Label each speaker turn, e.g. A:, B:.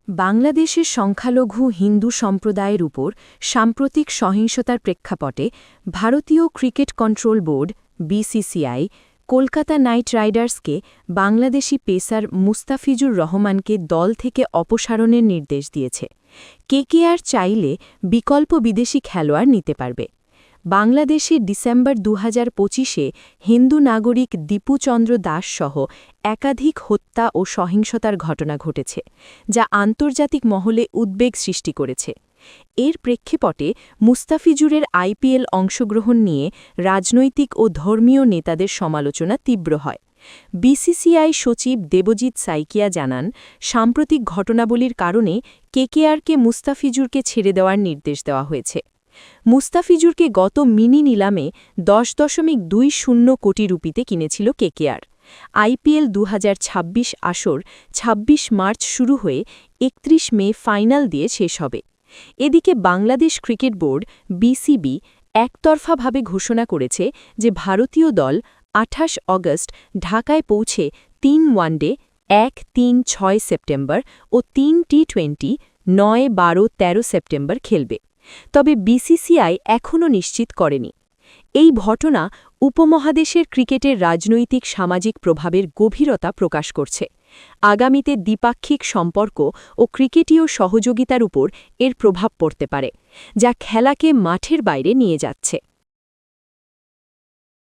A: বাংলাদেশের সংখ্যালঘু হিন্দু সম্প্রদায়ের উপর সাম্প্রতিক সহিংসতার প্রেক্ষাপটে ভারতীয় cricket control board BCCI Kolkata knight রাইডার্সকে বাংলাদেশি পেসার মুস্তাফিজুর রহমানকে দল থেকে অপসারণের নির্দেশ দিয়েছে। কেকেআর চাইলে বিকল্প বিদেশি খেলোয়াড় নিতে পারবে। বাংলাদেশে ডিসেম্বর ২০২৫-এ হিন্দু নাগরিক দীপুচন্দ্র দাস সহ একাধিক হত্যা ও সহিংসতার ঘটনা ঘটেছে, যা আন্তর্জাতিক মহলে উদ্বেগ সৃষ্টি করেছে। এর প্রেক্ষাপটে মুস্তাফিজুরের আইপিএল অংশগ্রহণ নিয়ে রাজনৈতিক ও ধর্মীয় নেতাদের সমালোচনা তীব্র হয়। বিসিসিআই সচিব দেবজিৎ সাইকিয়া জানান, সাম্প্রতিক ঘটনাবলীর কারণে কেকেআরকে মুস্তাফিজুরকে ছেড়ে দেওয়ার নির্দেশ দেওয়া হয়েছে। মুস্তাফিজুরকে গত মিনি নিলামে ১০.২০ কোটি রুপিতে কিনেছিল কেকেআর। আইপিএল ২০২৬ আসর ২৬ মার্চ শুরু হয়ে ৩১ মে ফাইনাল দিয়ে শেষ হবে। এদিকে বাংলাদেশ ক্রিকেট বোর্ড বিসিবি একতরফাভাবে ঘোষণা করেছে যে ভারতীয় দল ২৮ অগস্ট ঢাকায় পৌঁছে ৩ ওয়ানডে ১-৩-৬ সেপ্টেম্বর ও ৩ টি-20 ৯-১২-১৩ সেপ্টেম্বর খেলবে। তবে বিসিসিআই এখনও নিশ্চিত করেনি। এই ঘটনা উপমহাদেশের ক্রিকেটের রাজনৈতিক সামাজিক প্রভাবের গভীরতা প্রকাশ করছে। আগামীতে দ্বিপাক্ষিক সম্পর্ক ও ক্রিকেটীয় সহযোগিতার উপর এর প্রভাব পড়তে পারে, যা খেলাকে মাঠের বাইরে নিয়ে যাচ্ছে।